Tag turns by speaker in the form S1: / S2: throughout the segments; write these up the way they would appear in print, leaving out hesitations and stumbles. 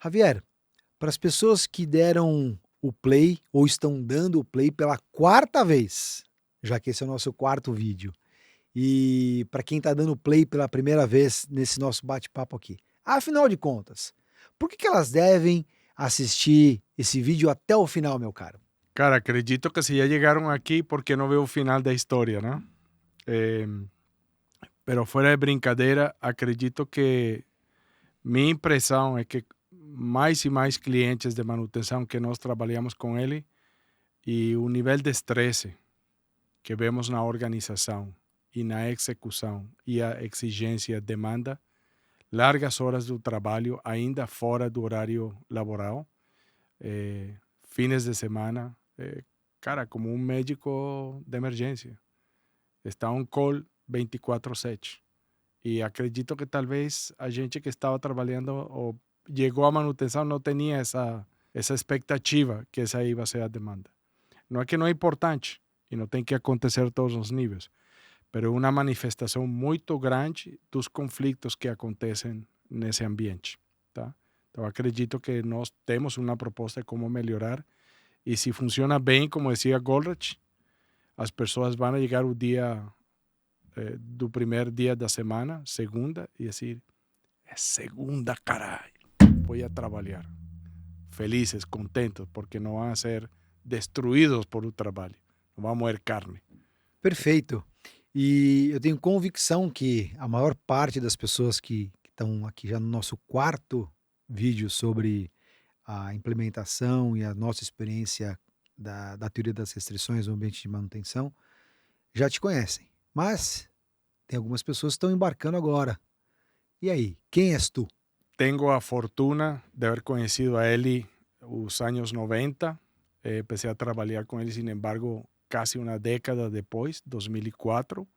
S1: Javier, para as pessoas que deram o play ou estão dando o play pela quarta vez, já que esse é o nosso quarto vídeo, e para quem está dando play pela primeira vez nesse nosso bate-papo aqui, afinal de contas, por que elas devem assistir esse vídeo até o final, meu caro?
S2: Cara, acredito que si ya llegaron aquí, ¿por qué no veo el final de historia, no? Pero fuera de brincadeira, acredito que minha impressão é que mais e mais clientes de manutenção que nós trabalhamos com ele e o nível de estresse que vemos na organização e na execução e a exigência demanda largas horas do trabalho ainda fora do horário laboral, fines de semana, cara, como um médico de emergência. Está on call 24/7. E acredito que talvez a gente que estava trabalhando ou chegou à manutenção não tinha essa expectativa que essa aí vai ser a demanda. Não é que não é importante e não tem que acontecer a todos os níveis, mas é uma manifestação muito grande dos conflitos que acontecem nesse ambiente. Tá? Então acredito que nós temos uma proposta de como melhorar e se funciona bem, como dizia Goldrich, as pessoas vão chegar o dia do primeiro dia da semana, segunda, e dizer, é segunda, caralho, vou a trabalhar. Felizes, contentos, porque não vão ser destruídos por o trabalho, não vão moer carne.
S1: Perfeito. E eu tenho convicção que a maior parte das pessoas que estão aqui já no nosso quarto vídeo sobre a implementação e a nossa experiência da teoria das restrições no ambiente de manutenção já te conhecem. Mas tem algumas pessoas que estão embarcando agora. E aí, quem és tu?
S2: Tenho a fortuna de haber conhecido a ele os anos 90. Empecé a trabalhar com ele, sin embargo, casi uma década depois, 2004.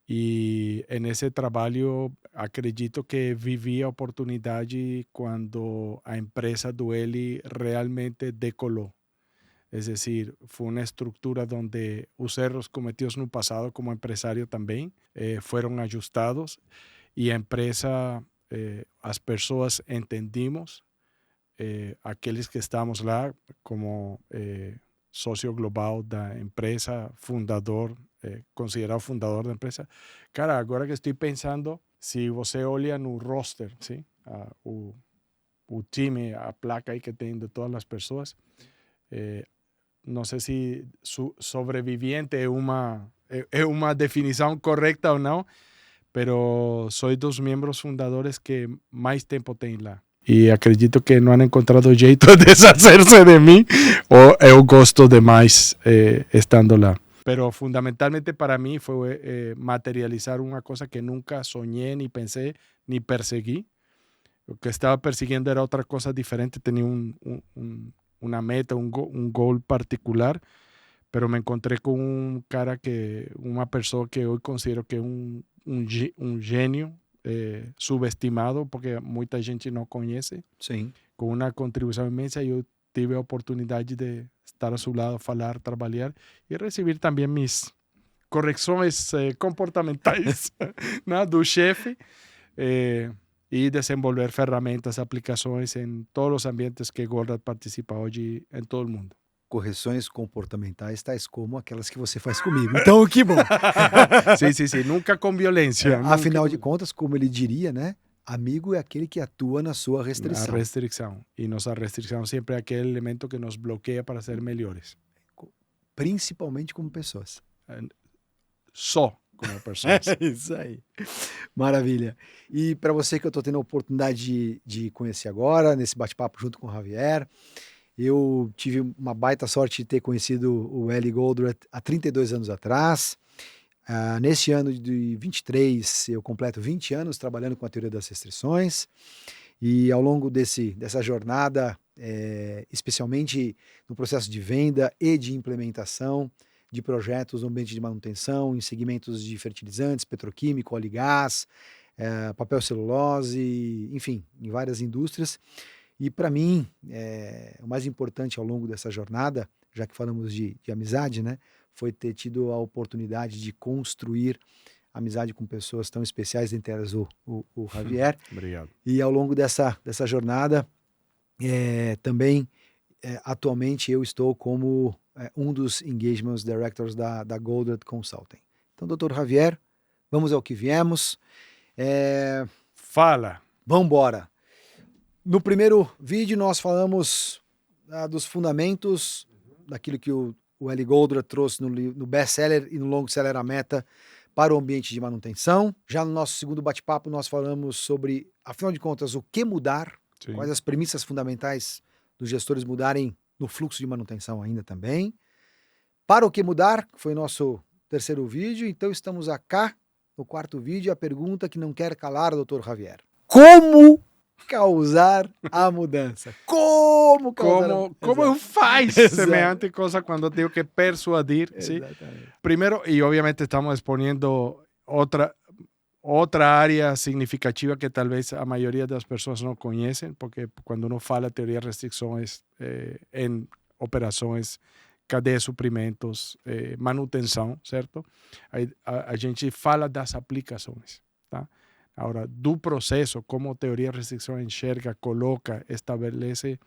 S2: E nesse trabalho, acredito que vivi a oportunidade quando a empresa do Eli realmente decolou. Es decir, fue una estructura donde los errores cometidos en un pasado como empresario también fueron ajustados y a empresa, las personas entendimos, aquellos que estamos lá como socio global da empresa, fundador, considerado fundador da empresa. Cara, agora que estou pensando, se você olha no roster, ¿sí? O time, a placa aí que tem de todas as pessoas, não sei se sobreviviente é uma definição correta ou não, pero soy dos membros fundadores que mais tempo tem lá. E acredito que não han encontrado jeito de deshacerse de mim, ou eu gosto demais estando lá. Pero fundamentalmente para mim foi materializar uma coisa que nunca sonhei, ni pensei, ni persegui. O que estava perseguindo era outra coisa diferente, tinha una meta, un goal particular, pero me encontré con un cara una persona que hoy considero que es un genio subestimado, porque muita gente não conhece,
S1: Sim.
S2: com uma contribuição imensa, e eu tive a oportunidade de estar a seu lado, falar, trabalhar e receber também mis correções comportamentais né, do chefe, e desenvolver ferramentas, aplicações em todos os ambientes que Goldratt participa hoje em todo o mundo.
S1: Correções comportamentais, tais como aquelas que você faz comigo. Então, que bom.
S2: Sim. Nunca com violência.
S1: Afinal de contas, como ele diria, né? Amigo é aquele que atua na sua restrição.
S2: A restrição. E nossa restrição sempre é aquele elemento que nos bloqueia para ser melhores.
S1: Principalmente como pessoas.
S2: Só como pessoas.
S1: Isso aí. Maravilha. E para você que eu estou tendo a oportunidade de conhecer agora, nesse bate-papo junto com o Javier, eu tive uma baita sorte de ter conhecido o Eli Goldratt há 32 anos atrás. Neste ano de 23, eu completo 20 anos trabalhando com a teoria das restrições. E ao longo dessa jornada, especialmente no processo de venda e de implementação de projetos no ambiente de manutenção, em segmentos de fertilizantes, petroquímico, óleo e gás, papel celulose, enfim, em várias indústrias. E para mim, o mais importante ao longo dessa jornada, já que falamos de amizade, né, foi ter tido a oportunidade de construir amizade com pessoas tão especiais, entre elas o Javier.
S2: Obrigado.
S1: E ao longo dessa jornada, Também, atualmente, eu estou como um dos Engagement Directors da Goldratt Consulting. Então, Dr. Javier, vamos ao que viemos.
S2: Fala.
S1: Vamos embora. No primeiro vídeo, nós falamos dos fundamentos, daquilo que o Eli Goldratt trouxe no best-seller e no long-seller A Meta para o ambiente de manutenção. Já no nosso segundo bate-papo, nós falamos sobre, afinal de contas, o que mudar,
S2: Sim.
S1: quais as premissas fundamentais dos gestores mudarem no fluxo de manutenção ainda também. Para o que mudar, foi o nosso terceiro vídeo, então estamos cá no quarto vídeo, a pergunta que não quer calar, Dr. Javier. Como causar a mudança? Como
S2: eu faço semelhante coisa quando eu tenho que persuadir?
S1: Exatamente.
S2: Primeiro, e obviamente estamos exponiendo outra área significativa que talvez a maioria das pessoas não conhecem, porque quando uno fala teoria de restrições em operações, cadeia de suprimentos, manutenção, certo? A gente fala das aplicações, tá? Agora, do processo, como teoria de restrição enxerga, coloca, estabelece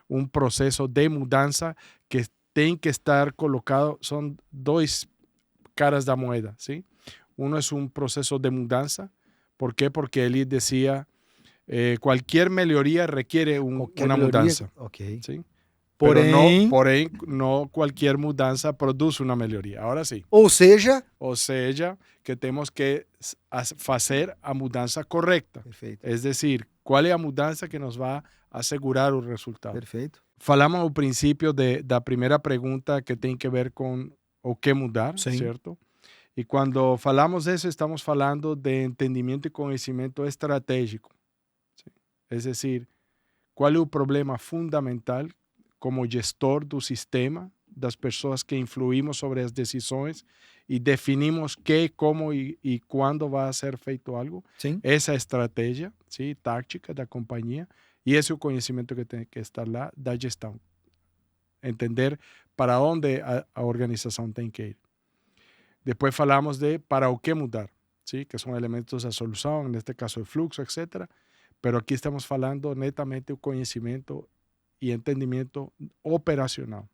S2: um processo de mudança que tem que estar colocado, são dois caras da moeda, ¿sí? Uno es un proceso de mudanza. ¿Por qué? Porque él decía, cualquier mejoría requiere una mudanza.
S1: Okay.
S2: ¿Sí?
S1: Porém,
S2: Porém, no cualquier mudanza produce una mejoría. Ahora sí.
S1: Ou seja,
S2: que temos que fazer a mudança correta.
S1: Perfeito.
S2: Es decir, ¿cuál es la mudanza que nos va a asegurar el resultado?
S1: Perfeito.
S2: Falamos al principio de la primera pregunta que tiene que ver con o qué mudar,
S1: Sim.
S2: ¿cierto? Y cuando falamos de eso, estamos falando de entendimiento y conocimiento estratégico. ¿Sí? Es decir, ¿cuál es el problema fundamental como gestor do sistema, das pessoas que influimos sobre as decisões e definimos que, como e quando vai ser feito algo?
S1: Sim.
S2: Essa estratégia, sim, tática da companhia, e esse é o conhecimento que tem que estar lá da gestão. Entender para onde a organização tem que ir. Depois falamos de para o que mudar, ¿sí? Que são elementos da solução, neste caso o fluxo, etc. Pero aqui estamos falando netamente do conhecimento e entendimento operacional.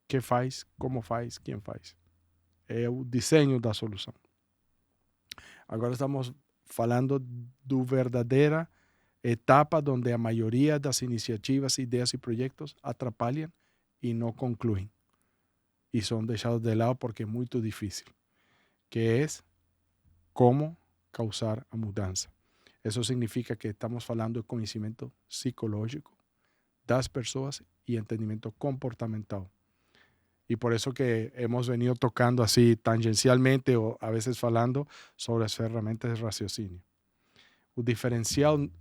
S2: Que faz, como faz, quem faz. É o desenho da solução. Agora estamos falando do verdadeira etapa onde a maioria das iniciativas, ideias e projetos atrapalham e não concluem. Y son dejados de lado porque es muy difícil, que es cómo causar a mudanza. Eso significa que estamos hablando de conocimiento psicológico das personas y entendimiento comportamental. Y por eso que hemos venido tocando así tangencialmente o a veces hablando sobre las herramientas de raciocinio. El diferencial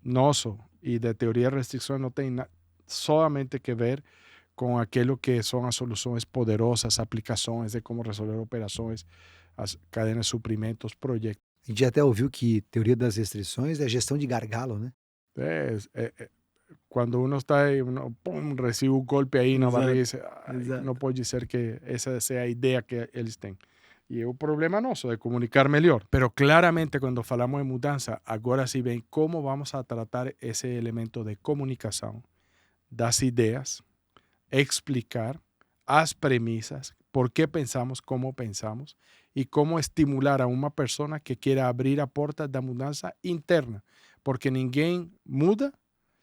S2: noso y de teoría de restricción no tiene solamente que ver com aquilo que são as soluções poderosas, aplicações de como resolver operações, as cadenas de suprimentos, projetos.
S1: A gente até ouviu que teoria das restrições é gestão de gargalo, né?
S2: Quando uno está aí, recebe um golpe aí na barriga e diz, não pode ser que essa seja a ideia que eles têm. E é o problema nosso de comunicar melhor. Pero claramente, quando falamos de mudança, agora sim vem como vamos a tratar esse elemento de comunicação das ideias, explicar as premissas, por que pensamos, como pensamos e como estimular a uma pessoa que queira abrir a porta da mudança interna, porque ninguém muda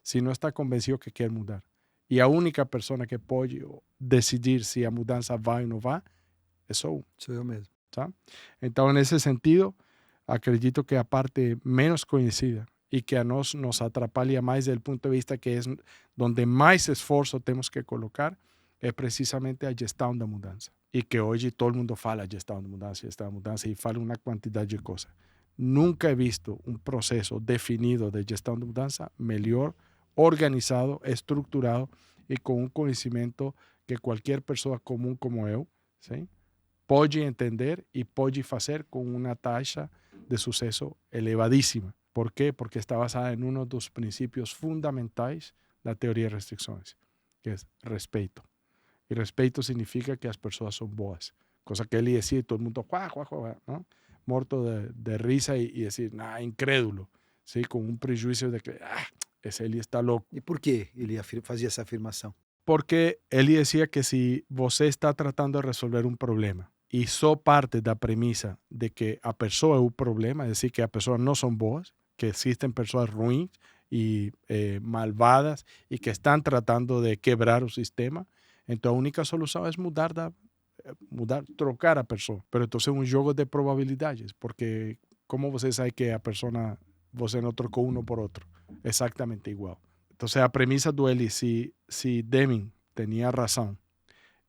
S2: se não está convencido que quer mudar. E a única pessoa que pode decidir se a mudança vai ou não vai é só um.
S1: Sou eu mesmo.
S2: Tá? Então, nesse sentido, acredito que a parte menos conhecida e que a nós nos atrapalha mais do ponto de vista que é onde mais esforço temos que colocar, é precisamente a gestão da mudança. E que hoje todo mundo fala gestão da mudança e fala uma quantidade de coisas. Nunca he visto um processo definido de gestão de mudança melhor, organizado, estruturado e com um conhecimento que qualquer pessoa comum como eu, sim, pode entender e pode fazer com uma taxa de sucesso elevadíssima. ¿Por quê? Porque está basada em um dos princípios fundamentais da teoria de restrições, que é respeito. E respeito significa que as pessoas são boas. Coisa que ele dizia e todo mundo, ¿no? Morto de risa e decir, incrédulo, ¿sí? Com um prejuízo de que Esse Eli está louco.
S1: E por que ele fazia essa afirmação?
S2: Porque ele dizia que se você está tratando de resolver um problema e só parte da premissa de que a pessoa é o problema, é decir, que as pessoas não são boas, que existem pessoas ruins e malvadas e que estão tratando de quebrar o sistema, então a única solução é mudar, trocar a pessoa. Pero então é um jogo de probabilidades, porque como você sabe que a pessoa, você não trocou um por outro? Exatamente igual. Entonces, a premisa do Eli, si Deming tenía razón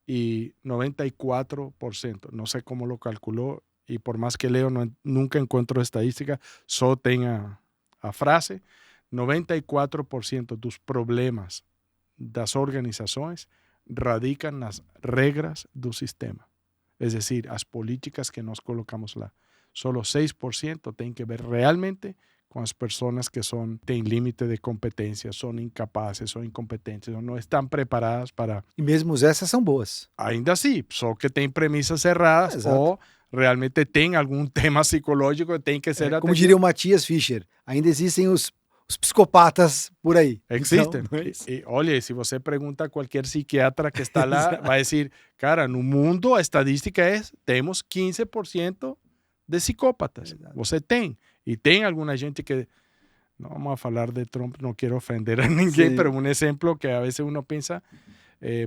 S2: y 94%, no sé cómo lo calculó, y por más que leo, nunca encuentro estadística, solo tenga a frase, 94% dos problemas das organizações radican nas regras do sistema. Es decir, as políticas que nós colocamos lá. Solo 6% tem que ver realmente com as pessoas que têm limite de competência, são incapazes, são incompetentes, ou não estão preparadas para...
S1: E mesmo essas são boas.
S2: Ainda assim, só que tem premissas erradas ou realmente tem algum tema psicológico que tem que ser atendido.
S1: Como diria o Matias Fischer, ainda existem os psicopatas por aí.
S2: Existem.
S1: Então,
S2: e olha, se você pergunta a qualquer psiquiatra que está lá, vai dizer, cara, no mundo a estadística é, temos 15% de psicópatas. Você tem. E tem alguma gente que, não vamos a falar de Trump, não quero ofender a ninguém, mas um exemplo que a vezes uno pensa,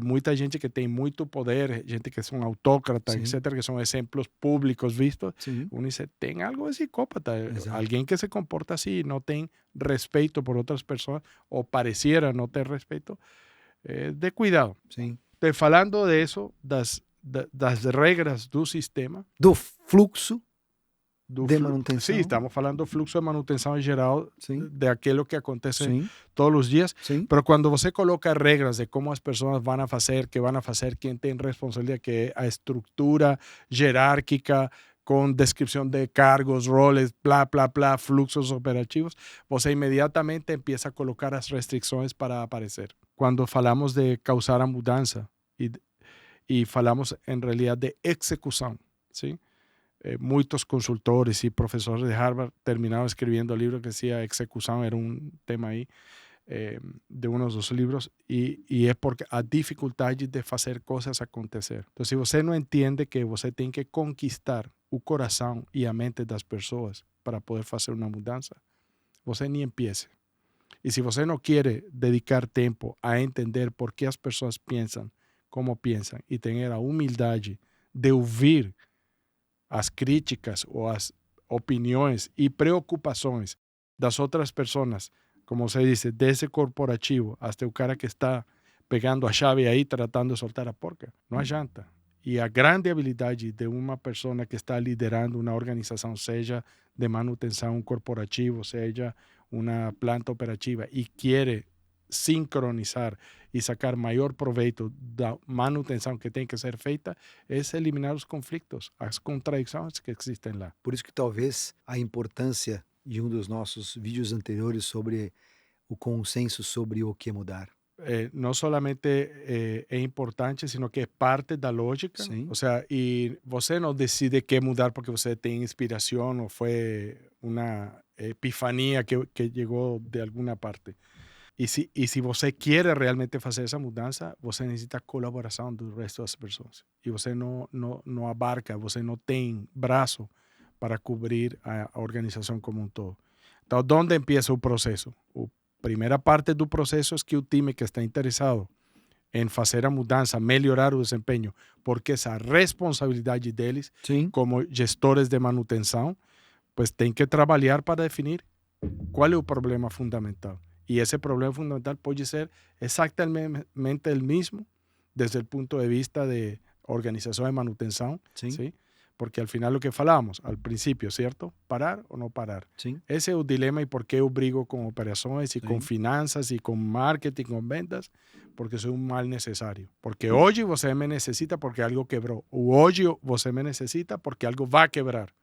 S2: muita gente que tem muito poder, gente que são autócratas, etc., que são exemplos públicos vistos, uno diz, tem algo de psicópata. Alguém que se comporta assim, não tem respeito por outras pessoas, ou pareciera não ter respeito, de cuidado.
S1: Sim.
S2: Falando de isso, das regras do sistema.
S1: Do fluxo de manutenção.
S2: Sim, estamos falando do fluxo de manutenção em geral, daquilo que acontece todos os dias. Mas quando você coloca regras de como as pessoas vão a fazer, que vão a fazer, quem tem responsabilidade, que é a estrutura jerárquica, com descrição de cargos, roles, blá, blá, blá, fluxos operativos, você imediatamente empieza a colocar as restrições para aparecer. Quando falamos de causar a mudança e falamos, em realidade, de execução, sim? Muitos consultores e professores de Harvard terminaram escrevendo livro que dizia execução, era um tema aí de um dos livros, e é porque a dificuldade de fazer coisas acontecer. Então, se você não entende que você tem que conquistar o coração e a mente das pessoas para poder fazer uma mudança, você nem empiece. E se você não quer dedicar tempo a entender por que as pessoas pensam como pensam e ter a humildade de ouvir as críticas ou as opiniões e preocupações das outras pessoas, como você disse, desse corporativo até o cara que está pegando a chave aí, tratando de soltar a porca, não adianta. E a grande habilidade de uma pessoa que está liderando uma organização, seja de manutenção corporativa, seja uma planta operativa, e quer sincronizar e sacar maior proveito da manutenção que tem que ser feita, é eliminar os conflitos, as contradições que existem lá.
S1: Por isso que talvez a importância de um dos nossos vídeos anteriores sobre o consenso sobre o que mudar.
S2: Não somente é importante, sino que é parte da lógica. Ou seja, e você não decide que mudar porque você tem inspiração ou foi uma epifania que chegou de alguma parte. E se você quer realmente fazer essa mudança, você necessita a colaboração do resto das pessoas. E você não abarca, você não tem braço para cobrir a organização como um todo. Então, onde empieza o processo? A primeira parte do processo é que o time que está interessado em fazer a mudança, melhorar o desempenho, porque essa responsabilidade deles, como gestores de manutenção, pues tem que trabalhar para definir qual é o problema fundamental. Y ese problema fundamental puede ser exactamente el mismo desde el punto de vista de organización de manutención, ¿sí? Porque al final lo que falábamos al principio, ¿cierto? Parar o no parar. Ese es el dilema y por qué yo brigo con operaciones y con finanzas y con marketing, con ventas, porque soy un mal necesario. Porque hoy você me necesita porque algo quebró. O hoy você me necesita porque algo va a quebrar.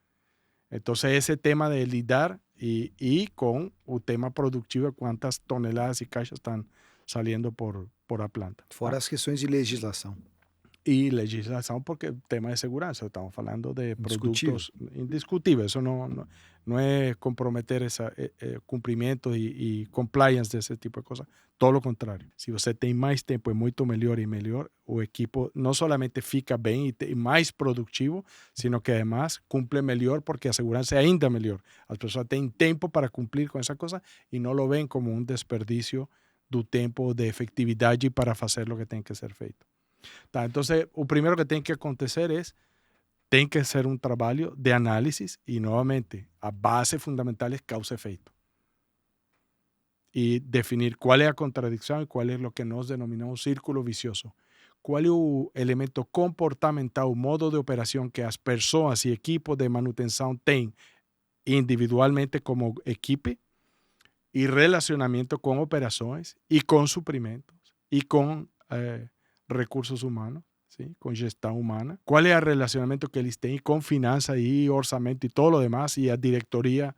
S2: Entonces ese tema de lidar y con el tema productivo, cuántas toneladas y caixas están saliendo por a planta.
S1: Fora as questões de legislação.
S2: Y legislación porque tema de seguridad, estamos hablando de
S1: Indiscutível.
S2: productos indiscutibles, eso no es comprometer ese cumplimiento y compliance de ese tipo de cosas, todo lo contrario. Si usted tiene más tiempo, es mucho mejor y mejor, o equipo no solamente fica bien y más productivo, sino que además cumple mejor porque aseguranza ainda mejor. Las personas tienen tiempo para cumplir con esa cosa y no lo ven como un desperdicio de tiempo de efectividad y para hacer lo que tiene que ser feito. Tá, entonces, o primero que tiene que acontecer es, tem que ser un trabajo de análisis y nuevamente, a base fundamental es causa-efecto. Y definir cuál es la contradicción y cuál es lo que nos denominamos círculo vicioso. Cuál es el elemento comportamental, o modo de operación que las personas y equipos de manutención tienen individualmente como equipo y relacionamiento con operaciones y con suprimentos y con recursos humanos, ¿sí? Con gestión humana. ¿Cuál es el relacionamiento que ellos tienen con finanzas y orçamento y todo lo demás y la directoría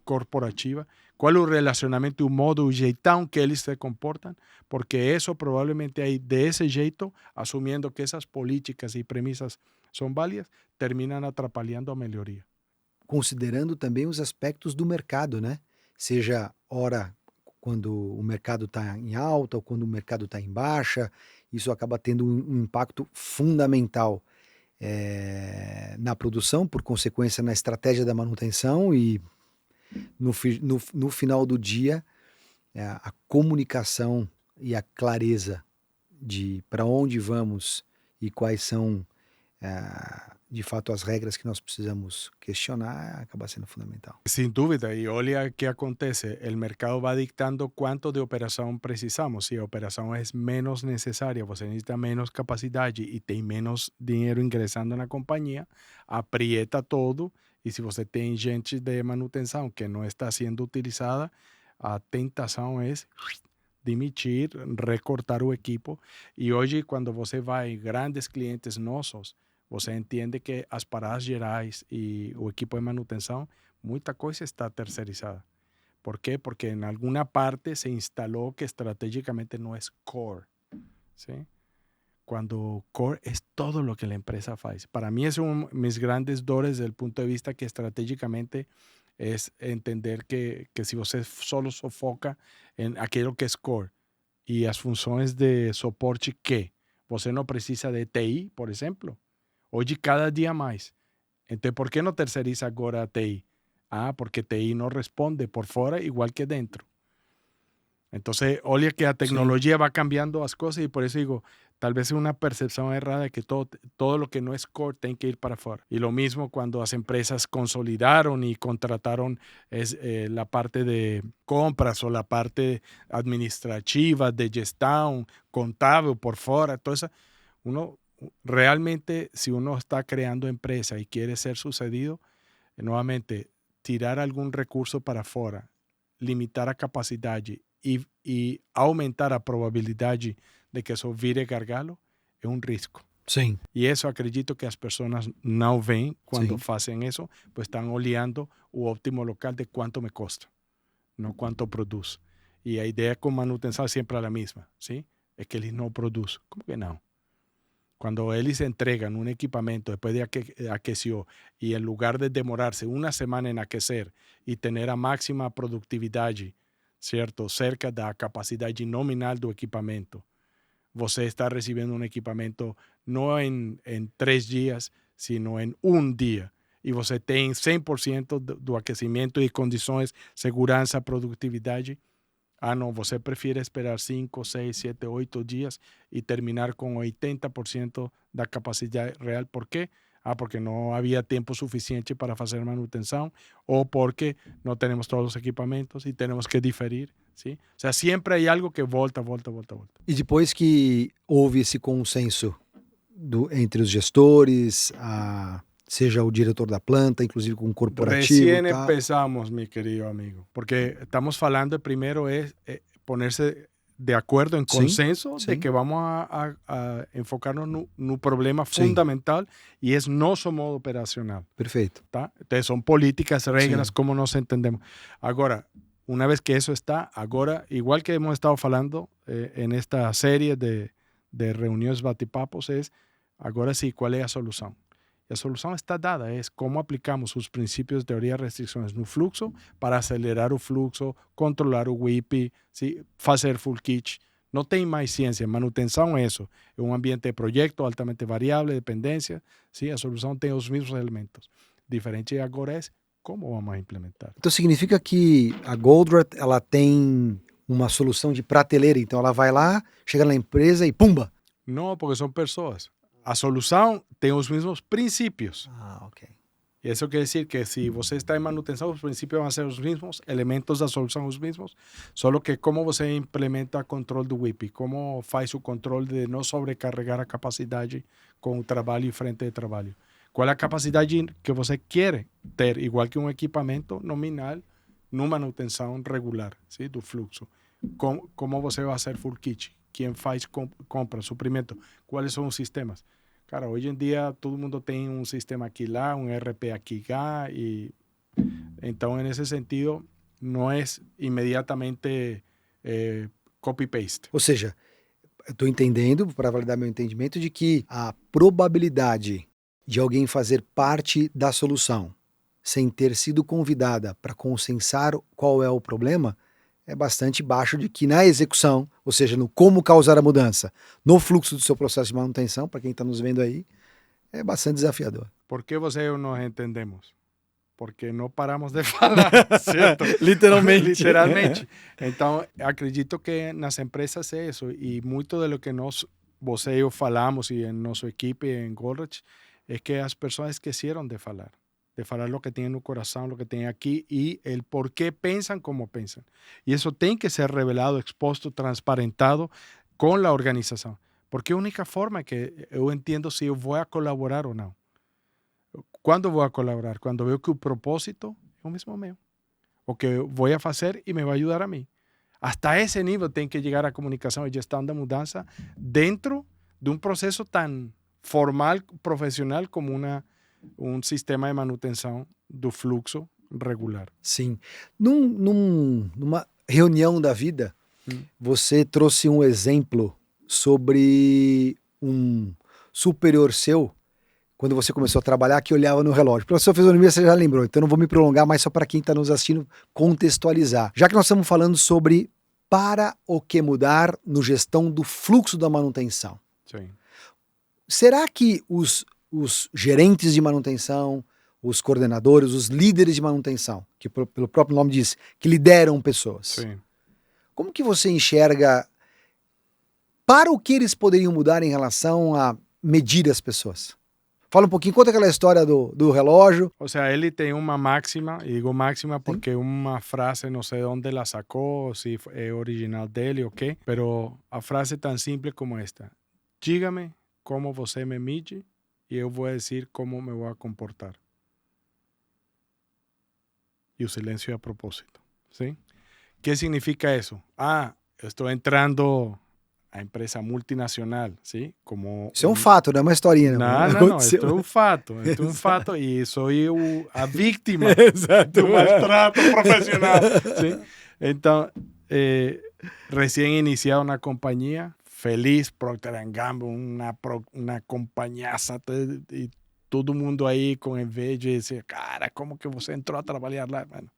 S2: corporativa? ¿Cuál es el relacionamiento, un modo, un jeitão que ellos se comportan? Porque eso probablemente hay de ese jeito, asumiendo que esas políticas y premisas son válidas, terminan atrapalhando a melhoria.
S1: Considerando também os aspectos do mercado, né? Seja ora quando o mercado está em alta ou quando o mercado está em baixa, isso acaba tendo um impacto fundamental na produção, por consequência na estratégia da manutenção e no final do dia a comunicação e a clareza de para onde vamos e quais são de fato as regras que nós precisamos questionar acaba sendo fundamental.
S2: Sin duda, y olha qué acontece, el mercado va dictando cuánto de operación precisamos. Si la operación es menos necesaria, você necesita menos capacidad y tiene menos dinero ingresando en la compañía, aprieta todo. Y si você tem gente de manutención que no está siendo utilizada, a tentación es dimitir, recortar o equipo. Y hoy cuando você vai grandes clientes nossos, você entende que as paradas gerais e o equipo de manutenção, muita coisa está terceirizada. ¿Por qué? Porque en alguna parte se instaló que estratégicamente no es core, ¿sí? Cuando core es todo lo que la empresa hace. Para mí es uno de mis grandes dores desde el punto de vista que estratégicamente es entender que si você solo sofoca en aquello que es core y las funciones de soporte que você no precisa de TI, por ejemplo, hoy cada día más. Entonces, ¿por qué no terceriza ahora a TI? Porque TI no responde por fuera igual que dentro. Entonces, olha que la tecnología va cambiando las cosas y por eso digo, tal vez es una percepción errada de que todo lo que no es core tiene que ir para afuera. Y lo mismo cuando las empresas consolidaron y contrataron la parte de compras o la parte administrativa, de gestión, contable por fuera, todo eso, uno realmente, si uno está creando empresa y quiere ser sucedido, nuevamente, tirar algún recurso para afuera, limitar a capacidad y aumentar la probabilidad de que eso vire gargalo, es un riesgo.
S1: Sim.
S2: Y eso acredito que las personas no ven cuando hacen eso, pues están oleando el óptimo local de cuánto me cuesta, no cuánto produce. Y la idea con manutención siempre es la misma, ¿sí? Es que ellos no producen. ¿Cómo que no? Cuando ellos entregan un equipamiento después de aqueció y en lugar de demorarse una semana en aquecer y tener a máxima productividad, ¿cierto? Cerca de la capacidad nominal del equipamiento, você está recibiendo un equipamiento no en 3 días, sino en un día. Y você tem 100% do aquecimiento y condiciones, seguridad, productividad. No, você prefiere esperar 5, 6, 7, 8 días y terminar con 80% de la capacidad real. ¿Por qué? Porque no había tiempo suficiente para hacer manutención o porque no tenemos todos los equipamientos y tenemos que diferir, ¿sí? O sea, siempre hay algo que volta.
S1: E depois que houve esse consenso entre os gestores, seja o diretor da planta, inclusive com o corporativo.
S2: Recién empezamos, mi querido amigo, porque estamos hablando primero es ponerse de acuerdo en consenso de que vamos a enfocarnos en un problema fundamental y es nuestro modo operacional.
S1: Perfecto.
S2: ¿Tá? Entonces son políticas, reglas, cómo nos entendemos. Ahora, una vez que eso está, ahora, igual que hemos estado hablando en esta serie de de reuniões bate-papos é, agora sim, qual é a solução? E a solução está dada, é como aplicamos os princípios de teoria de restrições no fluxo para acelerar o fluxo, controlar o WIP, ¿sí? Fazer full kit. Não tem mais ciência, manutenção é isso. É um ambiente de projeto altamente variável, dependência. ¿Sí? A solução tem os mesmos elementos. Diferente agora é como vamos a implementar.
S1: Então significa que a Goldratt, ela tem uma solução de prateleira, então ela vai lá, chega na empresa e pumba!
S2: Não, porque são pessoas. A solução tem os mesmos princípios.
S1: Ah, ok.
S2: E isso quer dizer que se você está em manutenção, os princípios vão ser os mesmos, elementos da solução os mesmos, só que como você implementa controle do WIP, como faz o controle de não sobrecarregar a capacidade com o trabalho e frente de trabalho. Qual é a capacidade que você quer ter, igual que um equipamento nominal, numa manutenção regular, ¿sí? Do fluxo. Como você vai fazer full kit? Quem faz compra, suprimento? Quais são os sistemas? Cara, hoje em dia todo mundo tem um sistema aqui lá, um ERP aqui cá, e então nesse sentido não é imediatamente copy-paste.
S1: Ou seja, eu estou entendendo, para validar meu entendimento, de que a probabilidade de alguém fazer parte da solução sem ter sido convidada para consensar qual é o problema é bastante baixo, de que na execução, ou seja, no como causar a mudança, no fluxo do seu processo de manutenção, para quem está nos vendo aí, é bastante desafiador.
S2: Por que você e eu não entendemos? Porque não paramos de falar, certo?
S1: Literalmente.
S2: Literalmente. Então, acredito que nas empresas é isso, e muito de lo que você e eu falamos, e em nossa equipe, em Goldratt, é que as pessoas esqueceram de falar o que tem no coração, o que tem aqui e o por que pensam como pensam. E isso tem que ser revelado, exposto, transparentado com a organização. Porque é a única forma que eu entendo se eu vou a colaborar ou não. Quando vou a colaborar? Quando vejo que o propósito é o mesmo meu. O que eu vou a fazer e me vai ajudar a mim. Hasta esse nível tem que chegar a comunicação e gestão da mudança dentro de um processo tão formal, profissional como um sistema de manutenção do fluxo regular.
S1: Sim. Numa reunião da vida, você trouxe um exemplo sobre um superior seu, quando você começou a trabalhar, que olhava no relógio. Pela sua fisionomia, você já lembrou, então não vou me prolongar, mas só para quem está nos assistindo contextualizar. Já que nós estamos falando sobre para o que mudar no gestão do fluxo da manutenção.
S2: Sim.
S1: Será que os gerentes de manutenção, os coordenadores, os líderes de manutenção, que pelo próprio nome diz, que lideram pessoas.
S2: Sim.
S1: Como que você enxerga para o que eles poderiam mudar em relação a medir as pessoas? Fala um pouquinho, conta aquela história do relógio.
S2: Ou seja, ele tem uma máxima, e digo máxima porque uma frase, não sei de onde la sacou, se é original dele ou quê, pero a frase é tão simples como esta. Diga-me como você me mide e eu vou dizer como me vou a comportar. E o silêncio é a propósito. ¿Sí? O que significa isso? Eu estou entrando a empresa multinacional, ¿sí? Como
S1: isso é um fato, não é uma historinha.
S2: Não, isso é um fato. É um fato e sou eu a vítima do maltrato profissional. ¿Sí? Então, recém iniciado na companhia, feliz, Procter & Gamble, uma companhiaça, e todo mundo aí com inveja, e dizer, cara, como que você entrou a trabalhar lá? Mano,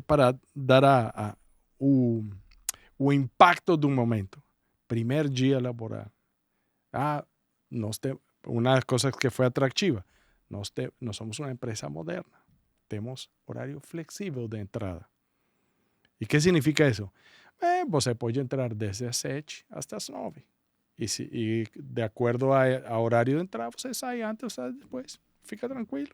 S2: para dar o impacto do momento. Primeiro dia laboral. Uma das coisas que foi atrativa, nós somos uma empresa moderna. Temos horário flexível de entrada. E o que significa isso? Você pode entrar desde as 7 até as 9. E de acordo ao horário de entrada, você sai antes ou sai depois. Fica tranquilo.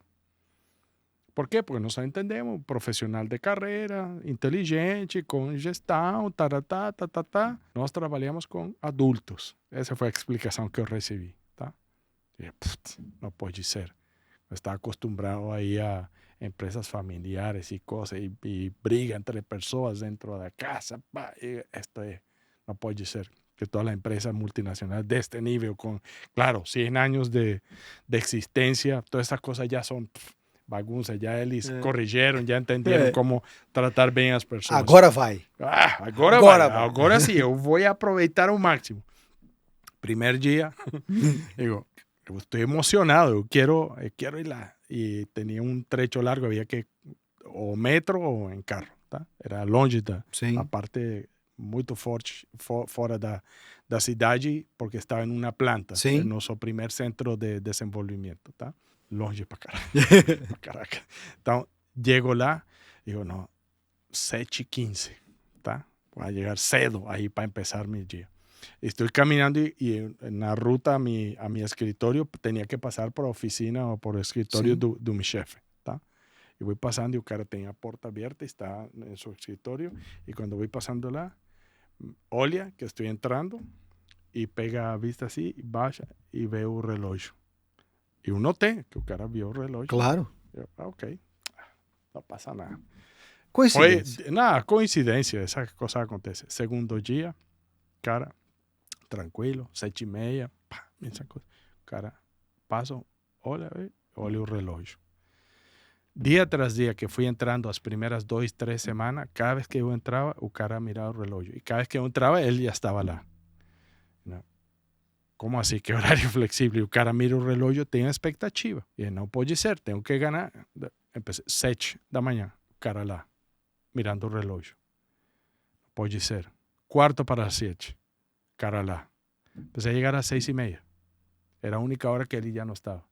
S2: Por quê? Porque nós entendemos, profissional de carreira, inteligente, com gestão, Nós trabalhamos com adultos. Essa foi a explicação que eu recebi. Tá? E, não pode ser. Eu estava acostumado aí a empresas familiares e coisas, e briga entre pessoas dentro da casa. Não pode ser que toda a empresa multinacional deste nível, com, claro, 100 anos de existência, todas essas coisas já são bagunça, já eles corrigiram, já entenderam como tratar bem as pessoas.
S1: Agora vai.
S2: Agora sim, eu vou aproveitar ao máximo. Primer dia, digo, estoy emocionado, eu quero ir lá. E tinha um trecho largo, havia que ou metro ou em carro, tá? Era longe a parte muito forte, fora da cidade, porque estava em uma planta,
S1: Sim.
S2: nosso primeiro centro de desenvolvimento, tá? Longe pra caralho, pra caraca. Então, chego lá, digo, não, 7:15, tá? Vou chegar cedo aí para começar meu dia. Estou caminhando e na ruta a mi escritório tinha que passar por a oficina ou por o escritório do meu chefe, tá? E vou passando e o cara tem a porta aberta, está em seu escritório, e quando vou passando lá, olha que estou entrando e pega a vista assim, baixa e vê o relógio. E eu notei que o cara viu o relógio.
S1: Claro.
S2: Eu, ok, não passa nada.
S1: Coincidência.
S2: Foi, nada, coincidência, essa coisa acontece. Segundo dia, cara, tranquilo, 7:30, pá, essa coisa. Cara, passo, olha o relógio. Dia tras dia que fui entrando as primeiras 2, 3 semanas, cada vez que eu entrava, o cara mirava o relógio. E cada vez que eu entrava, ele já estava lá. Não. Como assim? Que horário flexível? O cara mira o relógio, tem a expectativa. E não pode ser, tenho que ganhar. 7 da manhã, o cara lá, mirando o relógio. Pode ser. 6:45, cara lá. Empecé a chegar às 6:30. Era a única hora que ele já não estava.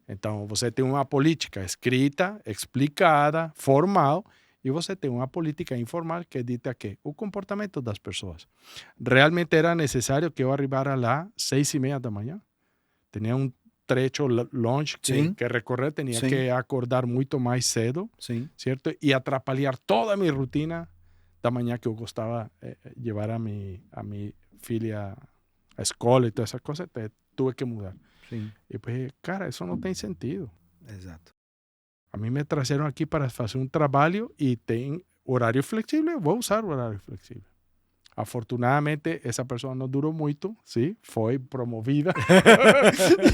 S2: Então, você tem uma política escrita, explicada, formal, e você tem uma política informal que dita que o comportamento das pessoas. Realmente era necessário que eu arribara lá 6:30 da manhã. Tinha um trecho longe que recorrer, tinha que acordar muito mais cedo, certo? E atrapalhar toda a minha rotina da manhã que eu gostava de levar a minha filha à escola e todas essas coisas, tuve que mudar. E pues, cara, isso não tem sentido.
S1: Exato.
S2: A mim me trouxeram aqui para fazer um trabalho e tem horário flexível, eu vou usar o horário flexível. Afortunadamente, essa pessoa não durou muito, sim, foi promovida.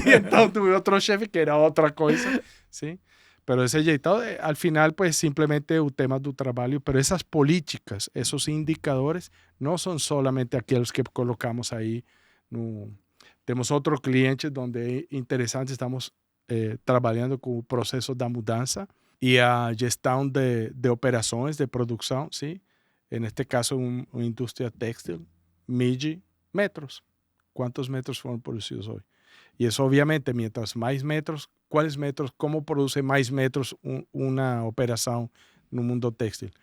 S2: E então tuve outro chefe que era outra coisa, sim. Pero esse jeito, al final, pues simplesmente o tema do trabalho, pero essas políticas, esses indicadores, não são solamente aqueles que colocamos aí no... Temos outros clientes onde é interessante, estamos trabalhando com o processo da mudança e a gestão de operações, de produção, sim. En este caso, una industria téxtil mide metros. ¿Cuántos metros fueron producidos hoy? Y eso obviamente, mientras más metros, ¿cuáles metros? ¿Cómo produce más metros una operación en un mundo téxtil?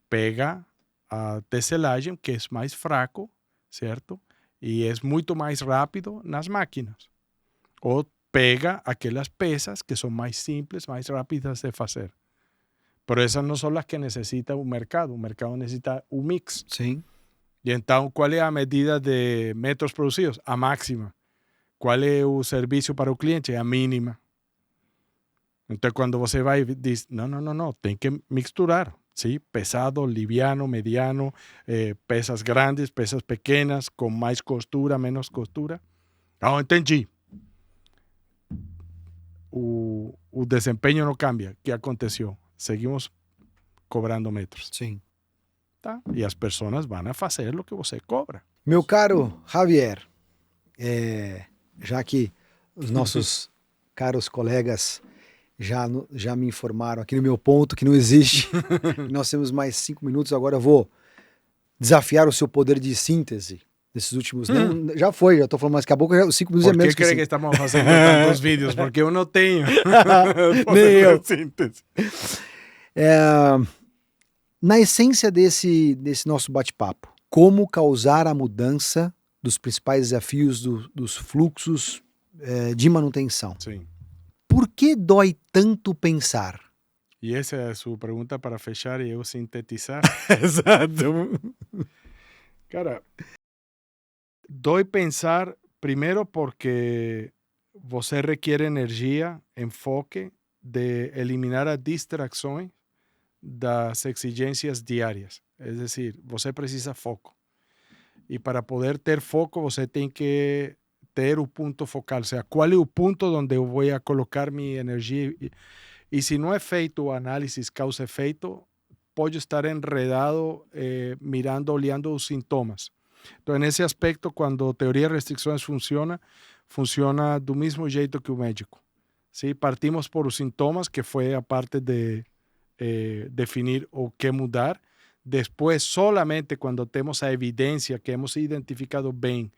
S2: Pega a tecelagem, que es más fraco, ¿cierto? Y es mucho más rápido en las máquinas. O pega aquellas piezas que son más simples, más rápidas de hacer. Pero essas não são as que necessita o mercado. O mercado necessita o mix.
S1: Sim.
S2: E então, qual é a medida de metros produzidos? A máxima. Qual é o serviço para o cliente? A mínima. Então, quando você vai e diz, não, tem que misturar. ¿Sí? Pesado, liviano, mediano, peças grandes, peças pequenas, com mais costura, menos costura. Ah, entendi. O desempenho não cambia. O que aconteceu? Seguimos cobrando metros.
S1: Sim.
S2: Tá? E as pessoas vão a fazer o que você cobra.
S1: Meu caro Javier, já que os nossos caros colegas já me informaram aqui no meu ponto que não existe, nós temos mais 5 minutos, agora eu vou desafiar o seu poder de síntese desses últimos... Não, já estou falando, mas acabou que os 5 minutos é menos que 5.
S2: Por que estamos fazendo tantos vídeos? Porque eu não tenho.
S1: Nem eu. Síntese. Na essência desse nosso bate-papo, como causar a mudança dos principais desafios dos fluxos de manutenção?
S2: Sim.
S1: Por que dói tanto pensar?
S2: E essa é a sua pergunta para fechar e eu sintetizar?
S1: Exato.
S2: Cara, dói pensar primeiro porque você requer energia, enfoque de eliminar as distrações das exigências diárias. É decir, você precisa foco. E para poder ter foco, você tem que ter o ponto focal. Ou seja, qual é o ponto onde eu vou colocar minha energia. E se não é feito o análise causa-efeito, pode estar enredado, olhando os sintomas. Então, nesse aspecto, quando a teoria de restrições funciona do mesmo jeito que o médico. ¿Sí? Partimos por os sintomas, que foi a parte de definir o que mudar. Depois, solamente quando temos a evidência que hemos identificado bem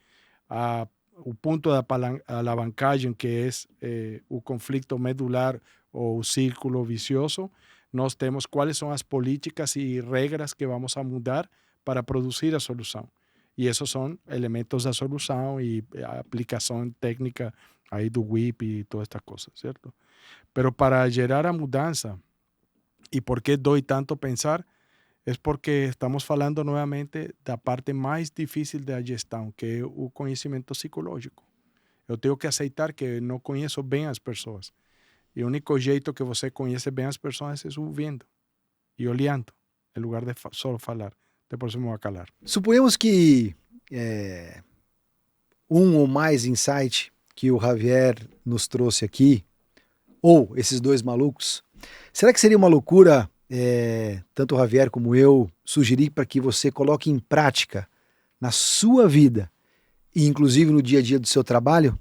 S2: o ponto de alavancagem, que é o conflito medular ou o círculo vicioso, nós temos quais são as políticas e regras que vamos a mudar para produzir a solução. E esses são elementos da solução e a aplicação técnica aí do WIP e toda esta coisa, certo? Pero para gerar a mudança, e por que dói tanto pensar, é porque estamos falando novamente da parte mais difícil da gestão, que é o conhecimento psicológico. Eu tenho que aceitar que não conheço bem as pessoas. E o único jeito que você conhece bem as pessoas é ouvindo e olhando, em lugar de só falar. Depois eu me vou calar.
S1: Suponhamos que um ou mais insight que o Javier nos trouxe aqui, ou esses dois malucos, será que seria uma loucura, tanto o Javier como eu, sugerir para que você coloque em prática na sua vida e inclusive no dia a dia do seu trabalho?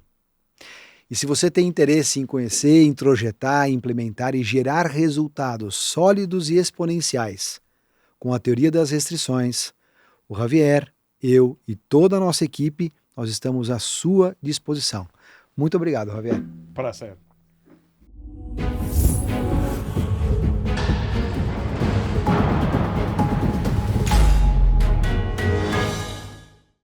S1: E se você tem interesse em conhecer, introjetar, implementar e gerar resultados sólidos e exponenciais com a teoria das restrições, o Javier, eu e toda a nossa equipe, nós estamos à sua disposição. Muito obrigado, Javier.
S2: Prazer.